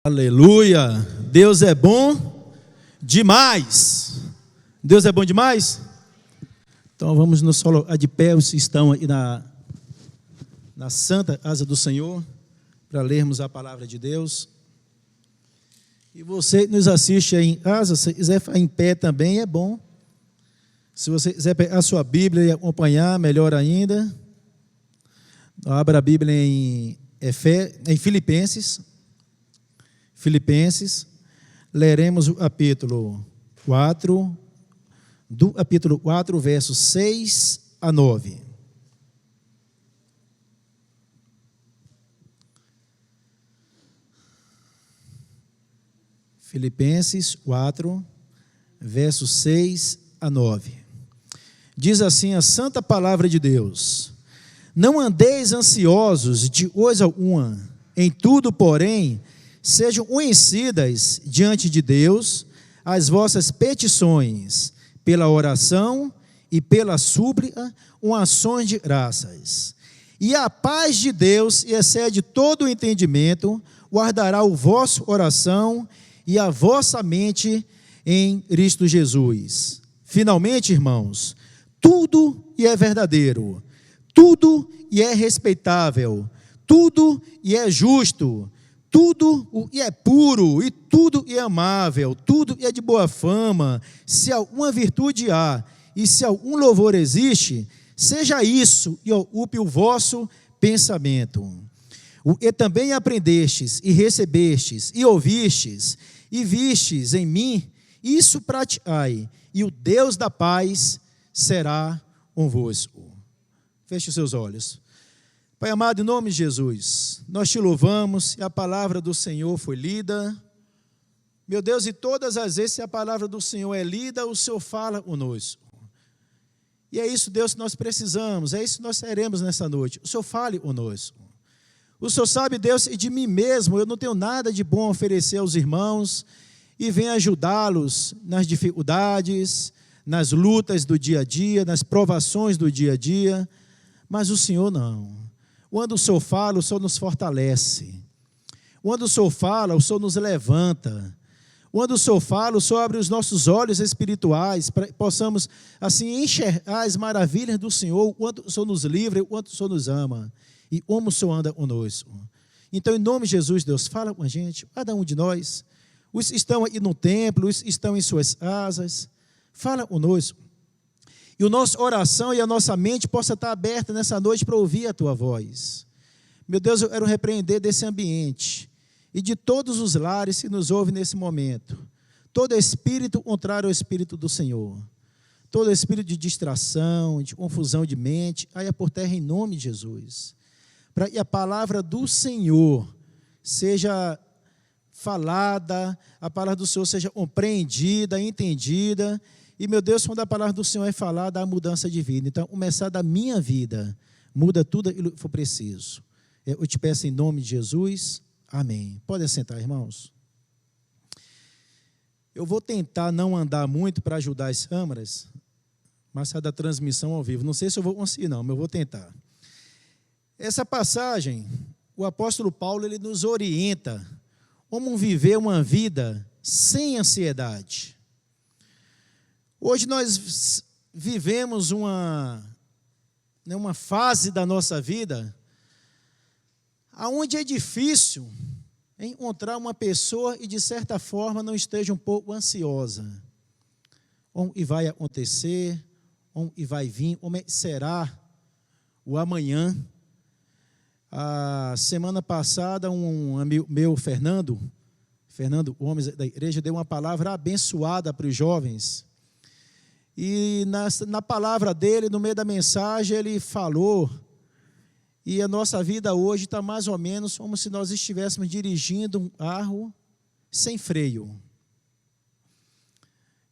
Aleluia! Deus é bom demais. Deus é bom demais? Então vamos nos colocar de pé, os que estão aí na santa casa do Senhor, para lermos a palavra de Deus. E você que nos assiste aí em casa, se quiser ficar em pé também é bom. Se você quiser pegar a sua Bíblia e acompanhar, melhor ainda. Abra a Bíblia em Filipenses. Leremos o capítulo 4, do capítulo 4, versos 6 a 9. Filipenses 4, versos 6 a 9. Diz assim a santa palavra de Deus: não andeis ansiosos de coisa alguma, em tudo, porém, sejam conhecidas diante de Deus as vossas petições, pela oração e pela súplica, com ações de graças. E a paz de Deus, que excede todo o entendimento, guardará o vosso coração e a vossa mente em Cristo Jesus. Finalmente, irmãos, tudo e é verdadeiro, tudo e é respeitável, tudo e é justo, tudo e é puro, e tudo e é amável, tudo e é de boa fama, se alguma virtude há, e se algum louvor existe, seja isso e ocupe o vosso pensamento. O que também aprendestes, e recebestes, e ouvistes, e vistes em mim, isso praticai, e o Deus da paz será convosco. Feche os seus olhos. Pai amado, em nome de Jesus, nós te louvamos, e a palavra do Senhor foi lida. Meu Deus, e todas as vezes que a palavra do Senhor é lida, o Senhor fala conosco. E é isso, Deus, que nós precisamos, é isso que nós teremos nessa noite. O Senhor fale conosco. O Senhor sabe, Deus, e de mim mesmo, eu não tenho nada de bom a oferecer aos irmãos, e venha ajudá-los nas dificuldades, nas lutas do dia a dia, nas provações do dia a dia, mas o Senhor não. Quando o Senhor fala, o Senhor nos fortalece. Quando o Senhor fala, o Senhor nos levanta. Quando o Senhor fala, o Senhor abre os nossos olhos espirituais, para que possamos assim enxergar as maravilhas do Senhor, o quanto o Senhor nos livra, o quanto o Senhor nos ama, e como o Senhor anda conosco. Então, em nome de Jesus, Deus, fala com a gente, cada um de nós, os que estão aí no templo, os que estão em suas casas, fala conosco. E a nossa oração e a nossa mente possa estar aberta nessa noite para ouvir a Tua voz. Meu Deus, eu quero repreender desse ambiente e de todos os lares que nos ouvem nesse momento, todo espírito contrário ao Espírito do Senhor, todo espírito de distração, de confusão de mente, caia por terra em nome de Jesus, para que a palavra do Senhor seja falada, a palavra do Senhor seja compreendida, entendida. E, meu Deus, quando a palavra do Senhor é falada, há mudança de vida. Então, começar da minha vida, muda tudo aquilo que for preciso. Eu te peço em nome de Jesus, amém. Podem sentar, irmãos. Eu vou tentar não andar muito para ajudar as câmeras, mas é da transmissão ao vivo. Não sei se eu vou conseguir não, mas eu vou tentar. Essa passagem, o apóstolo Paulo, ele nos orienta como viver uma vida sem ansiedade. Hoje nós vivemos uma fase da nossa vida onde é difícil encontrar uma pessoa e, de certa forma, não esteja um pouco ansiosa. Como vai acontecer, como vai vir, como será o amanhã. A semana passada, um amigo meu, Fernando Gomes, da igreja, deu uma palavra abençoada para os jovens. E na palavra dele, no meio da mensagem, ele falou, e a nossa vida hoje está mais ou menos como se nós estivéssemos dirigindo um carro sem freio.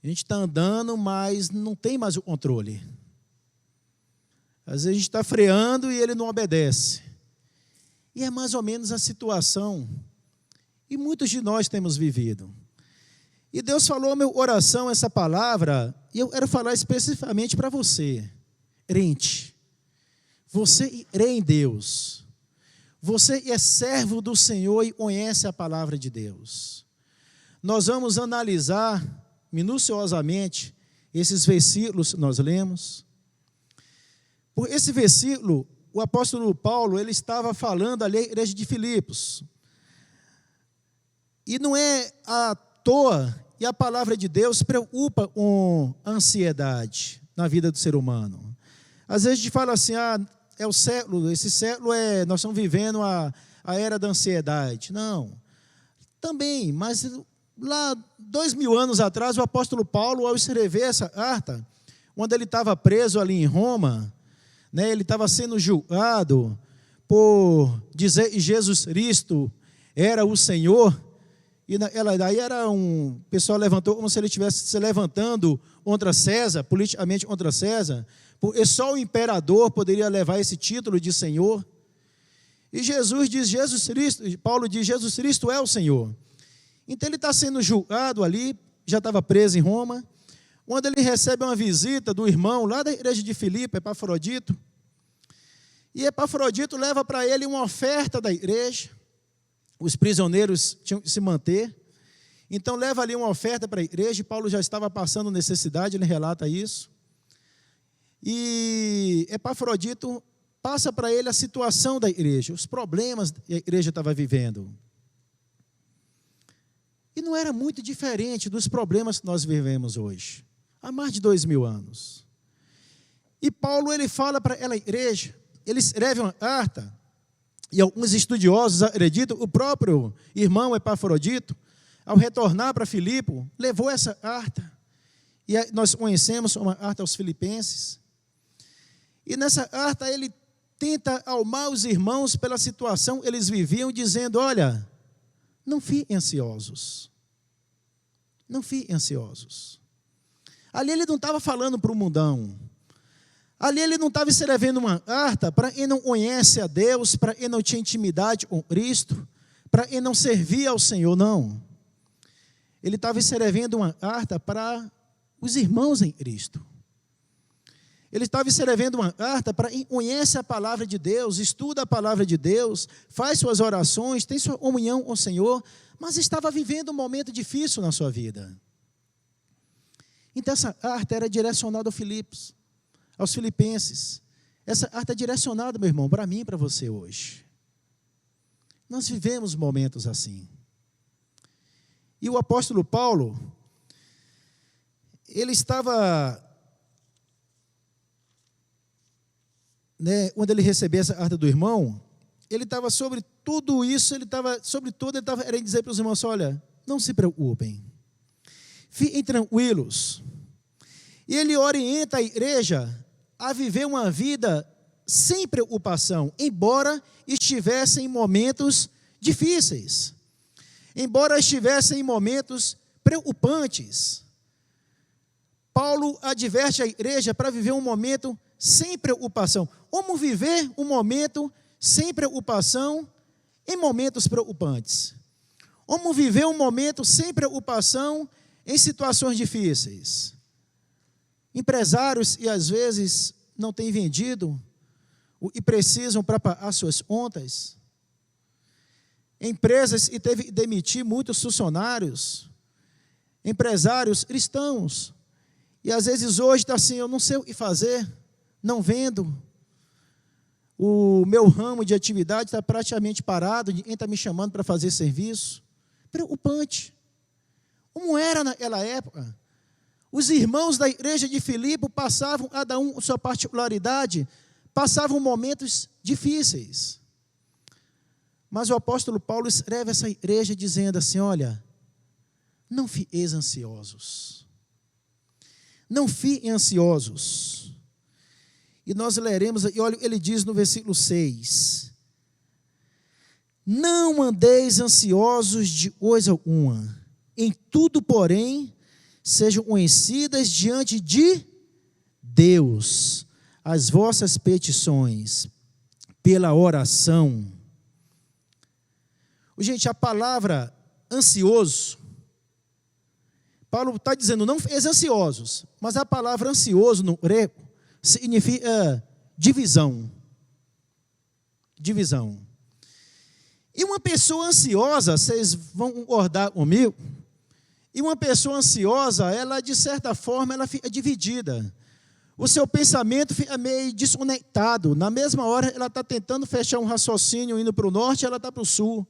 A gente está andando, mas não tem mais o controle. Às vezes a gente está freando e ele não obedece. E é mais ou menos a situação, e muitos de nós temos vivido. E Deus falou ao meu coração essa palavra, e eu quero falar especificamente para você, crente. Você crê em Deus. Você é servo do Senhor e conhece a palavra de Deus. Nós vamos analisar minuciosamente esses versículos que nós lemos. Por esse versículo, o apóstolo Paulo, ele estava falando ali à igreja de Filipos. E não é à toa, e a palavra de Deus preocupa com a ansiedade na vida do ser humano. Às vezes a gente fala assim, é o século, esse século nós estamos vivendo a era da ansiedade. Não, também, mas lá 2000 anos atrás, o apóstolo Paulo, ao escrever essa carta, quando ele estava preso ali em Roma, né, ele estava sendo julgado por dizer que Jesus Cristo era o Senhor, e daí o pessoal levantou como se ele estivesse se levantando contra César, politicamente contra César, porque só o imperador poderia levar esse título de Senhor. E Paulo diz, Jesus Cristo é o Senhor. Então ele está sendo julgado ali, já estava preso em Roma, quando ele recebe uma visita do irmão lá da igreja de Filipe, Epafrodito, e Epafrodito leva para ele uma oferta da igreja. Os prisioneiros tinham que se manter, então leva ali uma oferta para a igreja, e Paulo já estava passando necessidade, ele relata isso, e Epafrodito passa para ele a situação da igreja, os problemas que a igreja estava vivendo, e não era muito diferente dos problemas que nós vivemos hoje, há mais de 2000 anos, e Paulo ele fala para a igreja, ele escreve uma carta, e alguns estudiosos acreditam, o próprio irmão Epafrodito, ao retornar para Filipe, levou essa carta, e nós conhecemos uma carta aos Filipenses, e nessa carta ele tenta acalmar os irmãos pela situação que eles viviam, dizendo, olha, não fiquem ansiosos, não fiquem ansiosos. Ali ele não estava falando para o mundão, ali ele não estava escrevendo uma carta para quem não conhece a Deus, para quem não tinha intimidade com Cristo, para quem não servia ao Senhor, não. Ele estava escrevendo uma carta para os irmãos em Cristo. Ele estava escrevendo uma carta para quem conhece a palavra de Deus, estuda a palavra de Deus, faz suas orações, tem sua comunhão com o Senhor, mas estava vivendo um momento difícil na sua vida. Então essa carta era direcionada aos Filipenses. Essa carta é direcionada, meu irmão, para mim e para você hoje. Nós vivemos momentos assim. E o apóstolo Paulo, ele estava, quando ele recebeu essa carta do irmão, ele estava sobre tudo isso, ele estava querendo dizer para os irmãos, olha, não se preocupem, fiquem tranquilos. E ele orienta a igreja a viver uma vida sem preocupação, embora estivessem em momentos difíceis, embora estivessem em momentos preocupantes. Paulo adverte a igreja para viver um momento sem preocupação. Como viver um momento sem preocupação em momentos preocupantes? Como viver um momento sem preocupação em situações difíceis? Empresários e às vezes não têm vendido e precisam para pagar suas contas. Empresas e teve que demitir muitos funcionários. Empresários cristãos. E às vezes hoje está assim, eu não sei o que fazer, não vendo. O meu ramo de atividade está praticamente parado, ninguém está me chamando para fazer serviço. Preocupante. Como era naquela época? Os irmãos da igreja de Filipe passavam, cada um com sua particularidade, passavam momentos difíceis. Mas o apóstolo Paulo escreve essa igreja dizendo assim, olha, não fiqueis ansiosos. Não fiquem ansiosos. E nós leremos, e olha, ele diz no versículo 6, não andeis ansiosos de coisa alguma, em tudo, porém, sejam conhecidas diante de Deus as vossas petições pela oração. Gente, a palavra ansioso, Paulo está dizendo, não fiqueis ansiosos, mas a palavra ansioso no grego significa divisão. Divisão. E uma pessoa ansiosa, vocês vão concordar comigo? E uma pessoa ansiosa, ela de certa forma, ela fica dividida. O seu pensamento fica meio desconectado. Na mesma hora, ela está tentando fechar um raciocínio indo para o norte, ela está para o sul.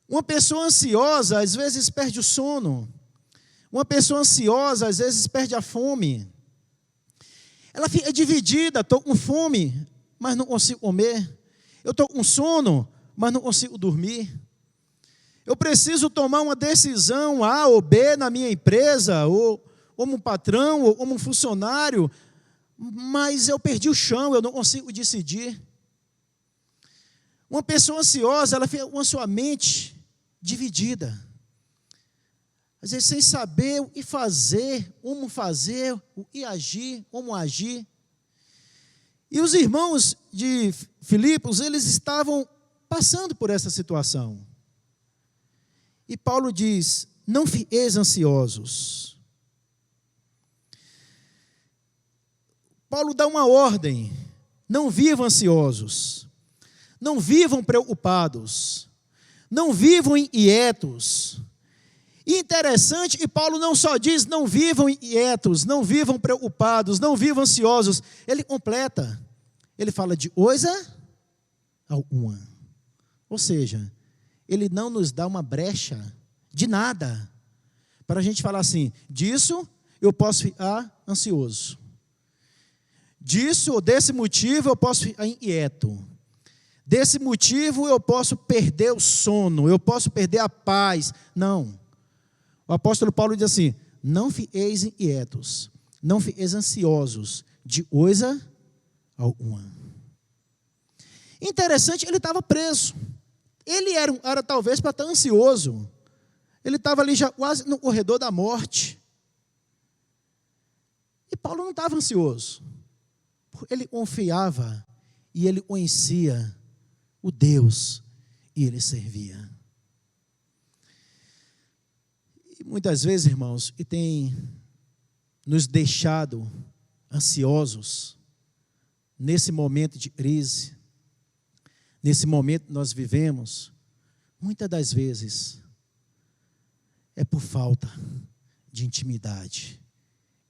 Uma pessoa ansiosa, às vezes, perde o sono. Uma pessoa ansiosa, às vezes, perde a fome. Ela fica dividida, estou com fome, mas não consigo comer. Eu estou com sono, mas não consigo dormir. Eu preciso tomar uma decisão A ou B na minha empresa, ou como um patrão, ou como um funcionário, mas eu perdi o chão, eu não consigo decidir. Uma pessoa ansiosa, ela fica com a sua mente dividida. Às vezes sem saber o que fazer, o que agir, como agir. E os irmãos de Filipos, eles estavam passando por essa situação. E Paulo diz, não fiqueis ansiosos. Paulo dá uma ordem, não vivam ansiosos, não vivam preocupados, não vivam inquietos. E interessante que Paulo não só diz, não vivam inquietos, não vivam preocupados, não vivam ansiosos, ele completa, ele fala de coisa alguma. Ou seja, ele não nos dá uma brecha de nada, para a gente falar assim, disso eu posso ficar ansioso. Disso ou desse motivo eu posso ficar inquieto. Desse motivo eu posso perder o sono, eu posso perder a paz. Não. O apóstolo Paulo diz assim, não fiqueis inquietos, não fiqueis ansiosos de coisa alguma. Interessante, ele estava preso. Ele era talvez para estar ansioso. Ele estava ali já quase no corredor da morte. E Paulo não estava ansioso. Ele confiava e ele conhecia o Deus e ele servia. E muitas vezes, irmãos, e tem nos deixado ansiosos nesse momento de crise, nesse momento que nós vivemos, muitas das vezes é por falta de intimidade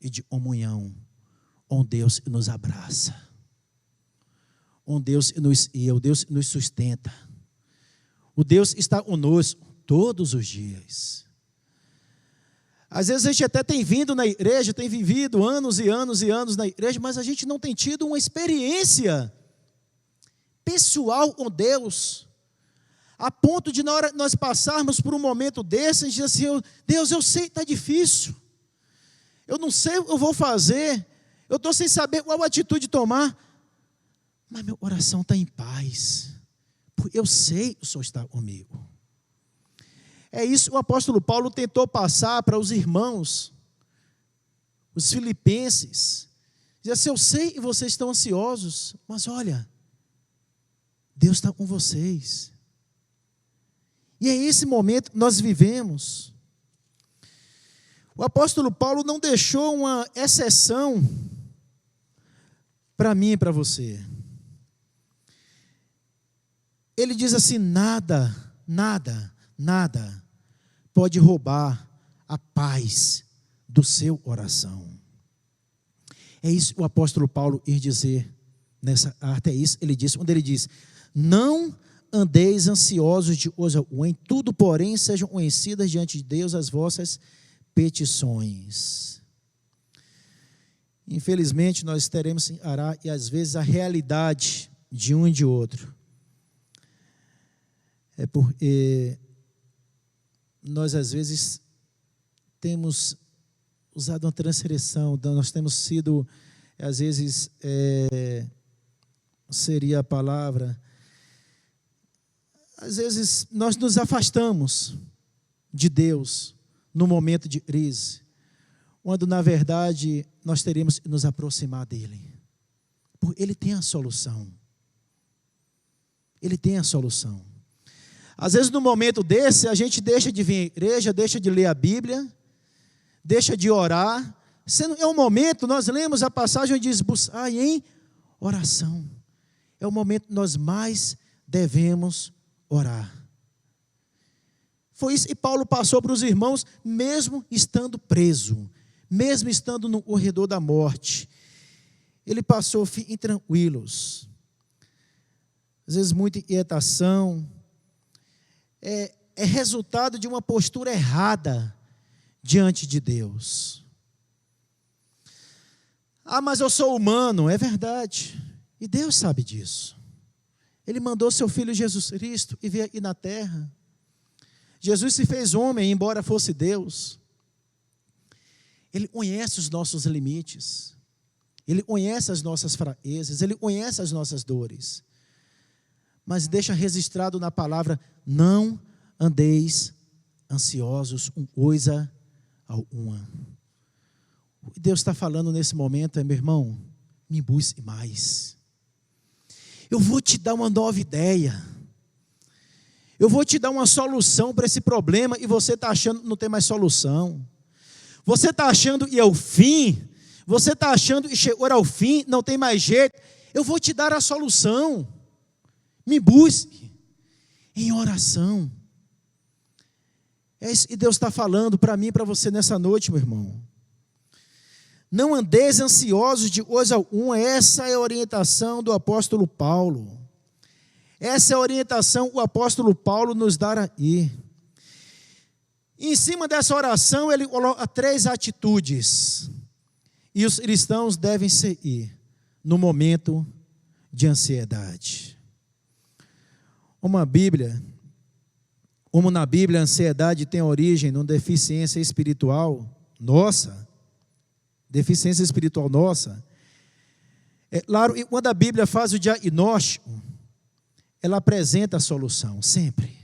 e de comunhão com Deus que nos abraça, com Deus que nos guia, o Deus que nos sustenta, o Deus que está conosco todos os dias. Às vezes a gente até tem vindo na igreja, tem vivido anos e anos e anos na igreja, mas a gente não tem tido uma experiência pessoal com Deus, a ponto de na hora que nós passarmos por um momento desse, a gente diz assim, Deus, eu sei que está difícil, eu não sei o que eu vou fazer, eu estou sem saber qual atitude tomar, mas meu coração está em paz, porque eu sei que o Senhor está comigo. É isso que o apóstolo Paulo tentou passar para os irmãos, os filipenses, diz assim, eu sei que vocês estão ansiosos, mas olha, Deus está com vocês. E é esse momento que nós vivemos. O apóstolo Paulo não deixou uma exceção para mim e para você. Ele diz assim, nada pode roubar a paz do seu coração. É isso que o apóstolo Paulo ia dizer nessa carta, é isso que ele disse, quando ele diz, não andeis ansiosos de coisa alguma, em tudo, porém, sejam conhecidas diante de Deus as vossas petições. Infelizmente, nós teremos que arar, e às vezes a realidade de um e de outro é porque nós às vezes temos usado uma transgressão, nós temos sido, às vezes, seria a palavra, às vezes nós nos afastamos de Deus no momento de crise, quando na verdade nós teríamos que nos aproximar dEle, porque Ele tem a solução. Ele tem a solução. Às vezes no momento desse, a gente deixa de vir à igreja, deixa de ler a Bíblia, deixa de orar. É um momento, nós lemos a passagem onde diz, buscai em oração. É o momento que nós mais devemos orar. Foi isso que Paulo passou para os irmãos, mesmo estando preso, mesmo estando no corredor da morte. Ele passou intranquilos. Às vezes muita inquietação. É resultado de uma postura errada diante de Deus. Ah, mas eu sou humano. É verdade. E Deus sabe disso. Ele mandou seu Filho Jesus Cristo e veio aqui na terra. Jesus se fez homem, embora fosse Deus. Ele conhece os nossos limites. Ele conhece as nossas fraquezas. Ele conhece as nossas dores. Mas deixa registrado na palavra: não andeis ansiosos com coisa alguma. O que Deus está falando nesse momento é: meu irmão, me busque mais. Eu vou te dar uma nova ideia. Eu vou te dar uma solução para esse problema e você está achando que não tem mais solução. Você está achando que é o fim. Você está achando que chegou ao fim, não tem mais jeito. Eu vou te dar a solução. Me busque em oração. É isso que Deus está falando para mim e para você nessa noite, meu irmão. Não andeis ansiosos de coisa alguma. Essa é a orientação do apóstolo Paulo. Essa é a orientação que o apóstolo Paulo nos dá aí. Em cima dessa oração, ele coloca 3 atitudes. E os cristãos devem seguir no momento de ansiedade. Como na Bíblia, a ansiedade tem origem numa deficiência espiritual nossa. É claro, e quando a Bíblia faz o diagnóstico, ela apresenta a solução, sempre.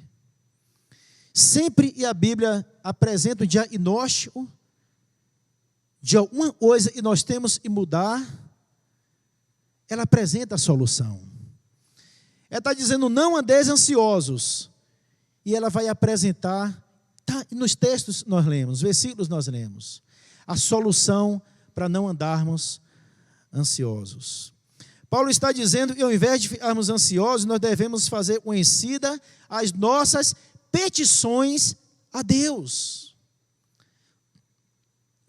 Sempre e a Bíblia apresenta o diagnóstico de alguma coisa que nós temos que mudar, ela apresenta a solução. Ela está dizendo: não andeis ansiosos. E ela vai apresentar, tá, nos textos nós lemos, versículos nós lemos, a solução para não andarmos ansiosos. Paulo está dizendo que ao invés de ficarmos ansiosos, nós devemos fazer conhecida as nossas petições a Deus.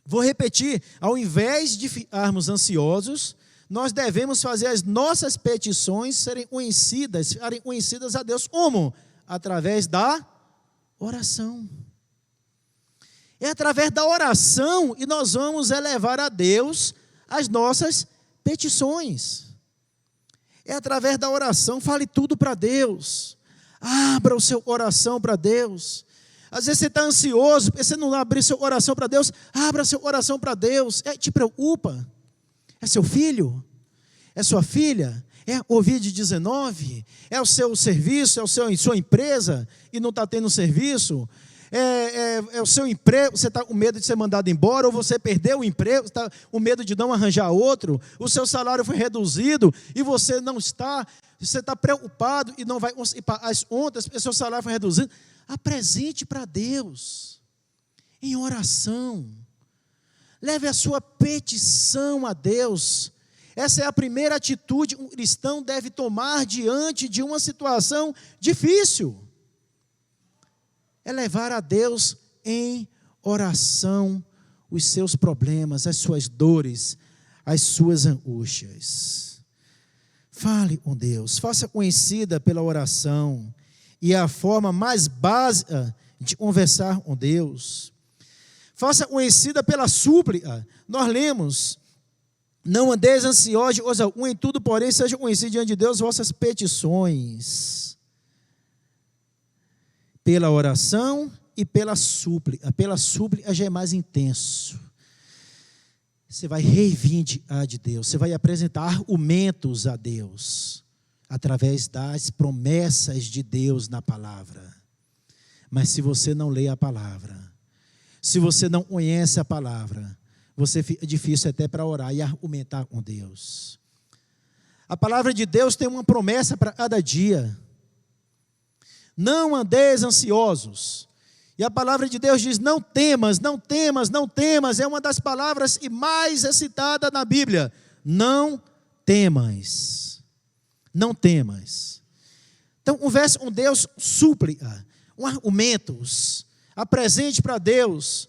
Vou repetir: ao invés de ficarmos ansiosos, nós devemos fazer as nossas petições ficarem conhecidas a Deus. Como? Através da oração. É através da oração que nós vamos elevar a Deus as nossas petições. É através da oração. Fale tudo para Deus. Abra o seu coração para Deus. Às vezes você está ansioso, você não abre seu coração para Deus. Abra seu coração para Deus. Te preocupa? É seu filho? É sua filha? É o Covid-19? É o seu serviço? É a sua empresa e não está tendo serviço? É o seu emprego, você está com medo de ser mandado embora, ou você perdeu o emprego, está com medo de não arranjar outro, o seu salário foi reduzido e você está preocupado e não vai conseguir pagar as contas, porque o seu salário foi reduzido. Apresente para Deus, em oração, leve a sua petição a Deus. Essa é a primeira atitude que um cristão deve tomar diante de uma situação difícil. É levar a Deus em oração os seus problemas, as suas dores, as suas angústias. Fale com Deus, faça conhecida pela oração, e é a forma mais básica de conversar com Deus. Faça conhecida pela súplica. Nós lemos: não andeis ansiosos de coisa alguma, em tudo, porém, sejam conhecidas diante de Deus vossas petições. Pela oração e pela súplica. Pela súplica já é mais intenso. Você vai reivindicar de Deus. Você vai apresentar argumentos a Deus, através das promessas de Deus na palavra. Mas se você não lê a palavra, se você não conhece a palavra, você fica difícil até para orar e argumentar com Deus. A palavra de Deus tem uma promessa para cada dia. Não andeis ansiosos. E a palavra de Deus diz: não temas, não temas, não temas. É uma das palavras mais citada na Bíblia. Não temas. Não temas. Então, um Deus súplica, argumentos, apresente para Deus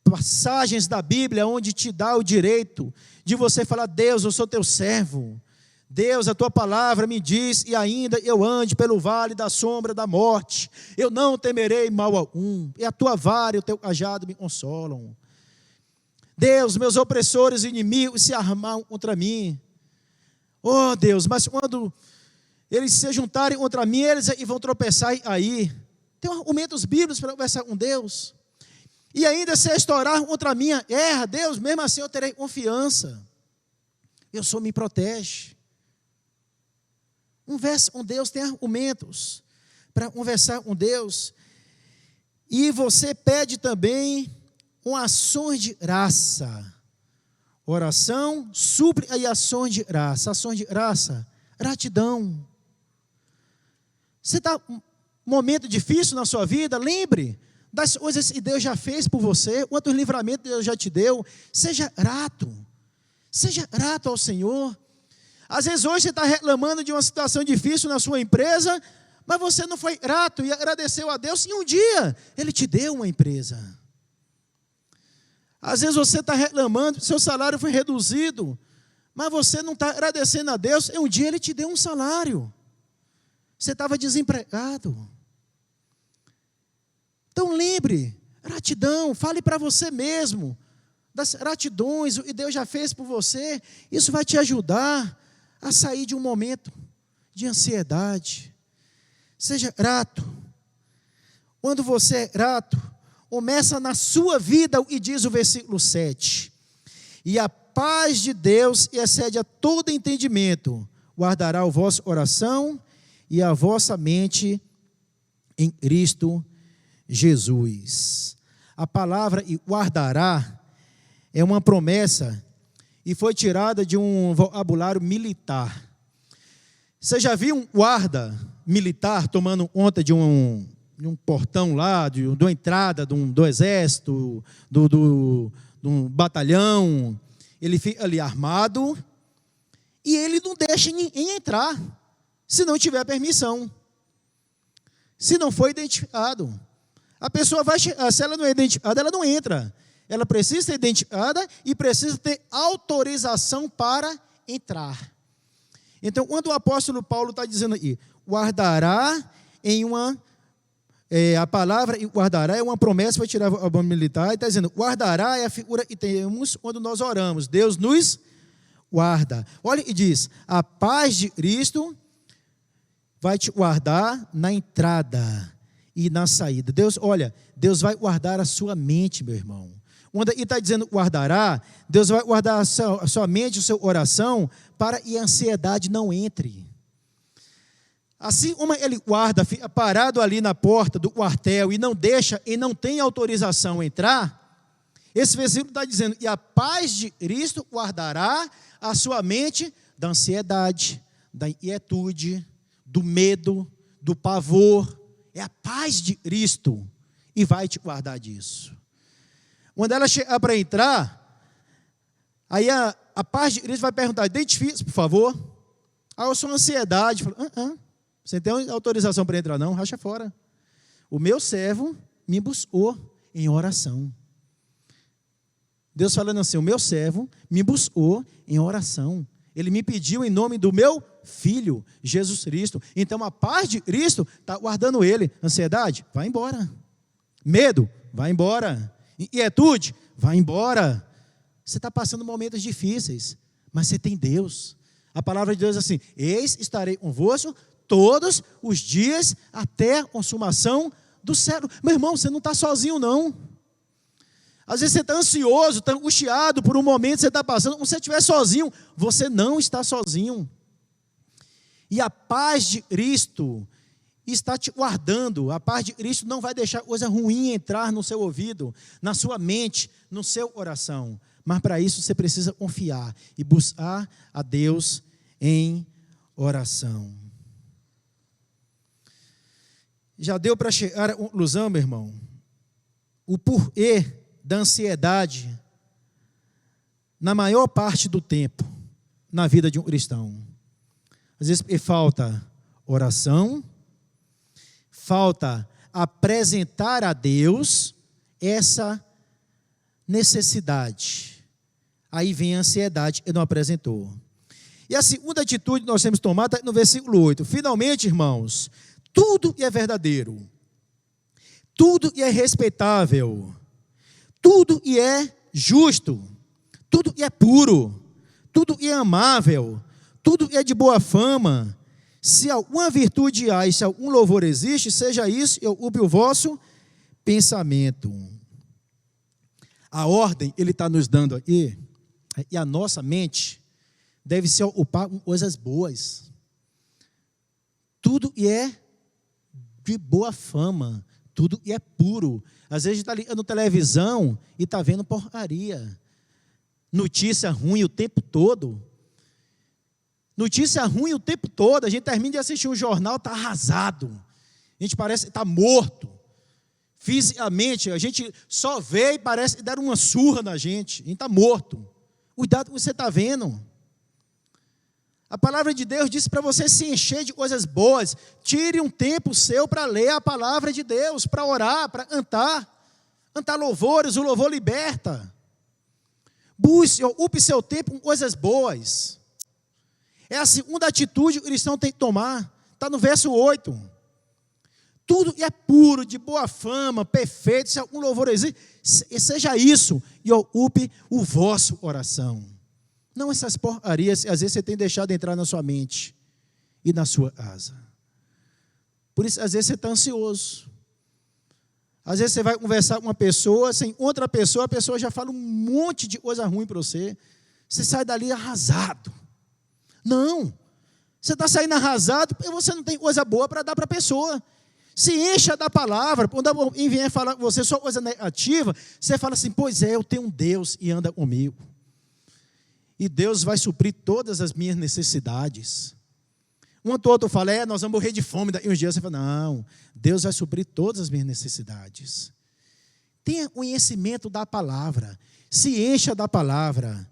passagens da Bíblia onde te dá o direito de você falar: Deus, eu sou teu servo. Deus, a tua palavra me diz, e ainda eu ande pelo vale da sombra da morte, eu não temerei mal algum, e a tua vara e o teu cajado me consolam. Deus, meus opressores e inimigos se armaram contra mim. Oh Deus, mas quando eles se juntarem contra mim, eles vão tropeçar aí. Tem argumentos bíblicos para conversar com Deus. E ainda se estourar contra mim, erra, Deus, mesmo assim eu terei confiança. Eu sou, me protege. Conversa com Deus, tem argumentos para conversar com Deus. E você pede também ações de graça. Oração, súplica e ações de graça. Ações de graça, gratidão. Você está um momento difícil na sua vida, lembre das coisas que Deus já fez por você, quantos livramentos Deus já te deu. Seja grato ao Senhor. Às vezes hoje você está reclamando de uma situação difícil na sua empresa, mas você não foi grato e agradeceu a Deus, e um dia Ele te deu uma empresa. Às vezes você está reclamando, seu salário foi reduzido, mas você não está agradecendo a Deus, e um dia Ele te deu um salário. Você estava desempregado. Então lembre, gratidão, fale para você mesmo, das gratidões, o que Deus já fez por você. Isso vai te ajudar a sair de um momento de ansiedade. Seja grato. Quando você é grato, começa na sua vida, e diz o versículo 7, e a paz de Deus, que excede a todo entendimento, guardará o vosso coração e a vossa mente em Cristo Jesus. A palavra "e guardará" é uma promessa e foi tirada de um vocabulário militar. Você já viu um guarda militar tomando conta de um portão lá, de uma entrada do exército, de um batalhão? Ele fica ali armado e ele não deixa ninguém entrar se não tiver permissão, se não for identificado. A pessoa vai, se ela não é identificada, ela não entra. Ela precisa ser identificada e precisa ter autorização para entrar. Então, quando o apóstolo Paulo está dizendo aqui, guardará em uma... a palavra guardará é uma promessa, vai tirar a bomba militar, e está dizendo, guardará é a figura que temos quando nós oramos. Deus nos guarda. Olha e diz, a paz de Cristo vai te guardar na entrada e na saída. Deus, olha, Deus vai guardar a sua mente, meu irmão. Quando ele está dizendo guardará, Deus vai guardar a sua mente, o seu coração, para que a ansiedade não entre. Assim como ele guarda, fica parado ali na porta do quartel e não deixa, e não tem autorização entrar, esse versículo está dizendo, e a paz de Cristo guardará a sua mente da ansiedade, da inquietude, do medo, do pavor. É a paz de Cristo e vai te guardar disso. Quando ela chegar para entrar, aí a paz de Cristo vai perguntar, identifique-se, por favor. Eu sou ansiedade. Você tem autorização para entrar? Não, racha fora. O meu servo me buscou em oração. Deus falando assim, o meu servo me buscou em oração. Ele me pediu em nome do meu Filho, Jesus Cristo. Então a paz de Cristo está guardando ele. Ansiedade? Vai embora. Medo? Vai embora. Inquietude? Vai embora. Você está passando momentos difíceis, mas você tem Deus. A palavra de Deus é assim, eis estarei convosco todos os dias até a consumação do século. Meu irmão, você não está sozinho não. Às vezes você está ansioso, está angustiado por um momento que você está passando. Como se você estiver sozinho, você não está sozinho. E a paz de Cristo está te guardando. A paz de Cristo não vai deixar coisa ruim entrar no seu ouvido, na sua mente, no seu coração. Mas para isso você precisa confiar e buscar a Deus em oração. Já deu para chegar à conclusão, meu irmão? O porquê da ansiedade na maior parte do tempo na vida de um cristão. Às vezes porque falta oração, falta apresentar a Deus essa necessidade. Aí vem a ansiedade, ele não apresentou. E a segunda atitude que nós temos tomado está no versículo 8. Finalmente, irmãos, tudo é verdadeiro, tudo é respeitável, tudo é justo, tudo é puro, tudo é amável, tudo é de boa fama. Se alguma virtude há e se algum louvor existe, seja isso e ocupe o vosso pensamento. A ordem ele está nos dando aqui, e a nossa mente deve se ocupar com coisas boas. Tudo é de boa fama, tudo é puro. Às vezes a gente está ligando televisão e está vendo porcaria. Notícia ruim o tempo todo. Notícia ruim o tempo todo. A gente termina de assistir um jornal, está arrasado. A gente parece que está morto. Fisicamente, a gente só vê e parece que deram uma surra na gente. A gente está morto. Cuidado com o que você está vendo. A palavra de Deus diz para você se encher de coisas boas. Tire um tempo seu para ler a palavra de Deus, para orar, para cantar. Cantar louvores, o louvor liberta. Busque, ocupe seu tempo com coisas boas. É a segunda atitude que o cristão tem que tomar. Está no verso 8. Tudo é puro, de boa fama, perfeito. Se algum louvor existe, seja isso. E ocupe o vosso coração. Não essas porcarias, às vezes você tem deixado entrar na sua mente e na sua casa. Por isso, às vezes você está ansioso. Às vezes você vai conversar com uma pessoa, sem outra pessoa, a pessoa já fala um monte de coisa ruim para você. Você sai dali arrasado. Não, você está saindo arrasado porque você não tem coisa boa para dar para a pessoa. Se encha da palavra. Quando alguém vier falar com você só coisa negativa, você fala assim, pois é, eu tenho um Deus e anda comigo. E Deus vai suprir todas as minhas necessidades. Um outro fala, nós vamos morrer de fome daqui uns dias. Você fala, não, Deus vai suprir todas as minhas necessidades. Tenha conhecimento da palavra. Se encha da palavra.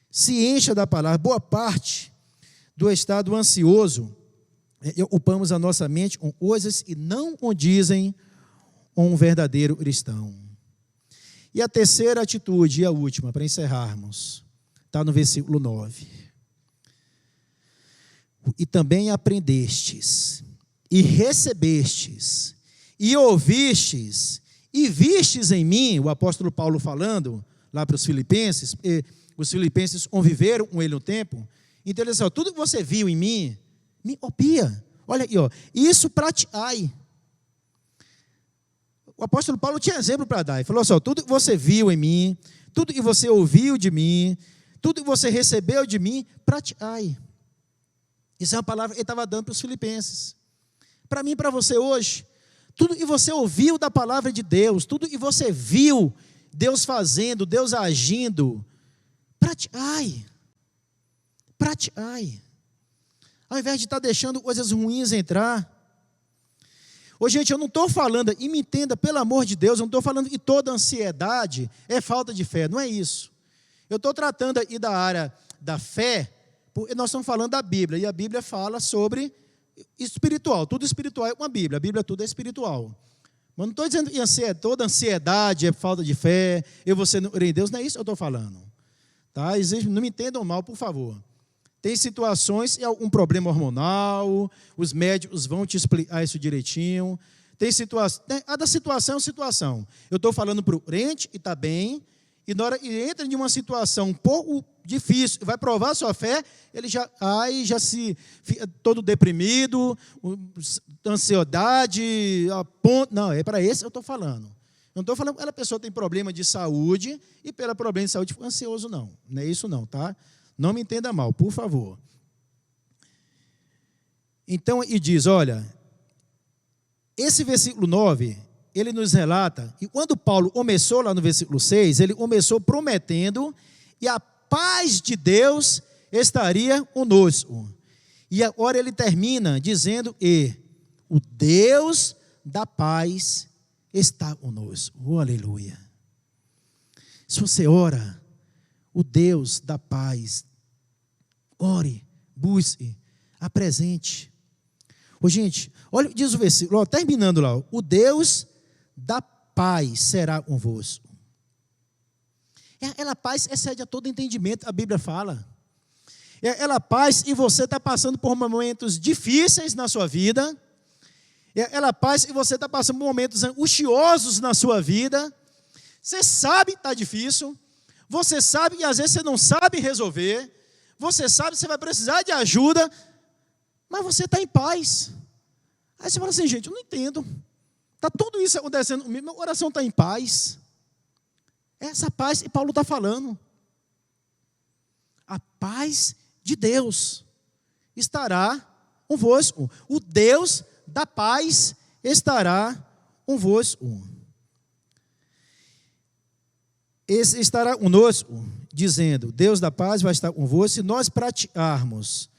Se encha da palavra. Boa parte do estado ansioso, ocupamos a nossa mente com coisas que não condizem com um verdadeiro cristão. E a terceira atitude, e a última, para encerrarmos, está no versículo 9. E também aprendestes, e recebestes, e ouvistes, e vistes em mim, o apóstolo Paulo falando lá para os filipenses, os filipenses conviveram com ele um tempo. Então ele disse, tudo que você viu em mim, me copia. Olha aqui, isso praticai. O apóstolo Paulo tinha exemplo para dar. Ele falou assim, tudo que você viu em mim, tudo que você ouviu de mim, tudo que você recebeu de mim, praticai. Isso é uma palavra que ele estava dando para os filipenses. Para mim e para você hoje, tudo que você ouviu da palavra de Deus, tudo que você viu Deus fazendo, Deus agindo, praticai. Praticai. Ao invés de estar deixando coisas ruins entrar. Ô, gente, eu não estou falando, e me entenda, pelo amor de Deus, eu não estou falando que toda ansiedade é falta de fé, não é isso. Eu estou tratando aí da área da fé, porque nós estamos falando da Bíblia, e a Bíblia fala sobre espiritual, tudo espiritual é uma Bíblia, a Bíblia tudo é espiritual. Mas não estou dizendo que toda ansiedade é falta de fé, você não crê em Deus, não é isso que eu estou falando. Tá? Não me entendam mal, por favor. Tem situações, um problema hormonal, os médicos vão te explicar isso direitinho. Tem situação, a da situação é situação. Eu estou falando para o crente e está bem, e na hora que entra em uma situação um pouco difícil, vai provar a sua fé, ele já se fica todo deprimido, ansiedade, não, é para esse que eu estou falando. Eu não estou falando que aquela pessoa tem problema de saúde e pelo problema de saúde fica ansioso, não. Não é isso não, tá? Não me entenda mal, por favor. Então, e diz, olha, esse versículo 9, ele nos relata, e quando Paulo começou lá no versículo 6, ele começou prometendo, e a paz de Deus estaria conosco. E agora ele termina dizendo, e o Deus da paz está conosco. Oh, aleluia. Se você ora, o Deus da paz, ore, busque, apresente. Ô, gente, olha, diz o versículo, terminando lá, o Deus da paz será convosco. Ela paz excede a todo entendimento, a Bíblia fala. Ela paz e você está passando por momentos difíceis na sua vida. Ela paz e você está passando por momentos angustiosos na sua vida. Você sabe que está difícil. Você sabe que às vezes você não sabe resolver. Você sabe que você vai precisar de ajuda. Mas você está em paz. Aí você fala assim, gente, eu não entendo. Está tudo isso acontecendo comigo, meu coração está em paz. Essa paz que Paulo está falando. A paz de Deus estará convosco. O Deus da paz estará convosco. Esse estará conosco, dizendo, Deus da paz vai estar convosco, se nós praticarmos.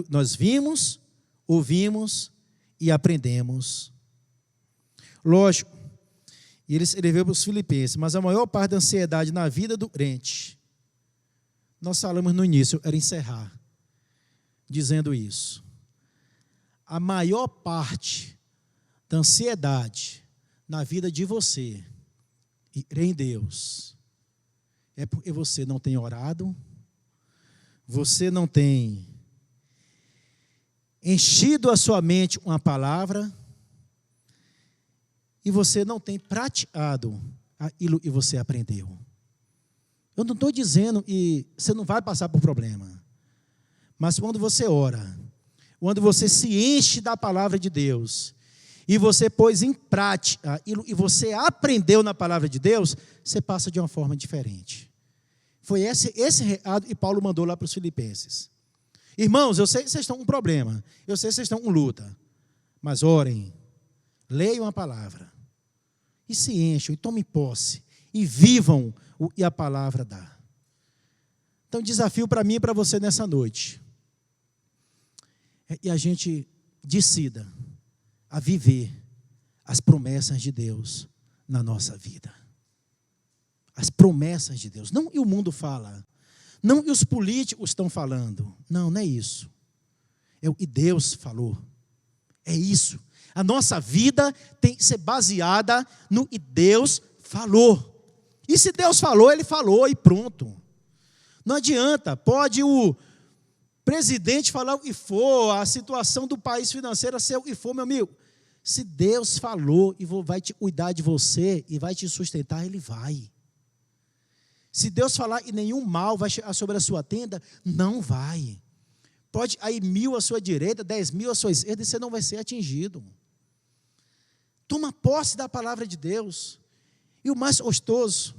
Nós vimos, ouvimos e aprendemos. Lógico, e ele escreveu para os filipenses, mas a maior parte da ansiedade na vida do crente, nós falamos no início, era encerrar, dizendo isso. A maior parte da ansiedade na vida de você, e em Deus, é porque você não tem orado, você não tem enchido a sua mente com a palavra, e você não tem praticado aquilo que você aprendeu. Eu não estou dizendo que você não vai passar por problema, mas quando você ora, quando você se enche da palavra de Deus, e você pôs em prática aquilo que você aprendeu na palavra de Deus, você passa de uma forma diferente. Foi esse recado que Paulo mandou lá para os filipenses. Irmãos, eu sei que vocês estão com problema, eu sei que vocês estão com luta, mas orem, leiam a palavra, e se encham, e tomem posse, e vivam o que a palavra dá. Então, desafio para mim e para você nessa noite, e a gente decida a viver as promessas de Deus na nossa vida. As promessas de Deus, não que o mundo fala, não que os políticos estão falando, não é isso. É o que Deus falou, é isso. A nossa vida tem que ser baseada no que Deus falou. E se Deus falou, Ele falou e pronto. Não adianta, pode o presidente falar o que for, a situação do país financeira ser o que for, meu amigo. Se Deus falou e vai te cuidar de você e vai te sustentar, Ele vai. Se Deus falar e nenhum mal vai chegar sobre a sua tenda, não vai. Pode aí 1.000 à sua direita, 10.000 à sua esquerda, e você não vai ser atingido. Toma posse da palavra de Deus. E o mais gostoso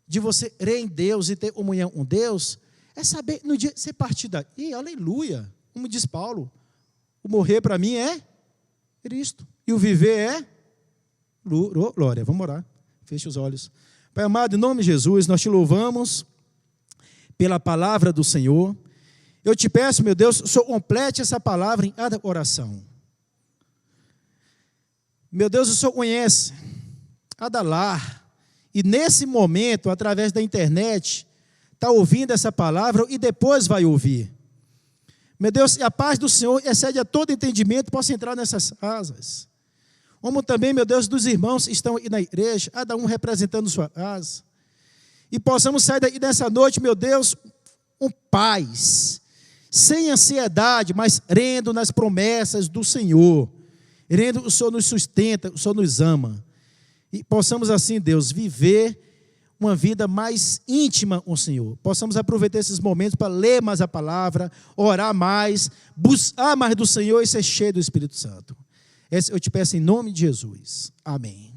de você crer em Deus e ter comunhão com Deus é saber, no dia que você partir daqui, aleluia, como diz Paulo, o morrer para mim é Cristo, e o viver é glória. Vamos orar, feche os olhos. Pai amado, em nome de Jesus, nós te louvamos pela palavra do Senhor. Eu te peço, meu Deus, o Senhor complete essa palavra em cada oração. Meu Deus, o Senhor conhece cada lar, e nesse momento, através da internet, está ouvindo essa palavra e depois vai ouvir. Meu Deus, a paz do Senhor excede a todo entendimento, possa entrar nessas casas. Como também, meu Deus, dos irmãos que estão aí na igreja, cada um representando sua casa. E possamos sair daqui nessa noite, meu Deus, com paz, sem ansiedade, mas crendo nas promessas do Senhor. Crendo que o Senhor nos sustenta, o Senhor nos ama. E possamos assim, Deus, viver uma vida mais íntima com o Senhor. Possamos aproveitar esses momentos para ler mais a palavra, orar mais, buscar mais do Senhor e ser cheio do Espírito Santo. Eu te peço em nome de Jesus. Amém.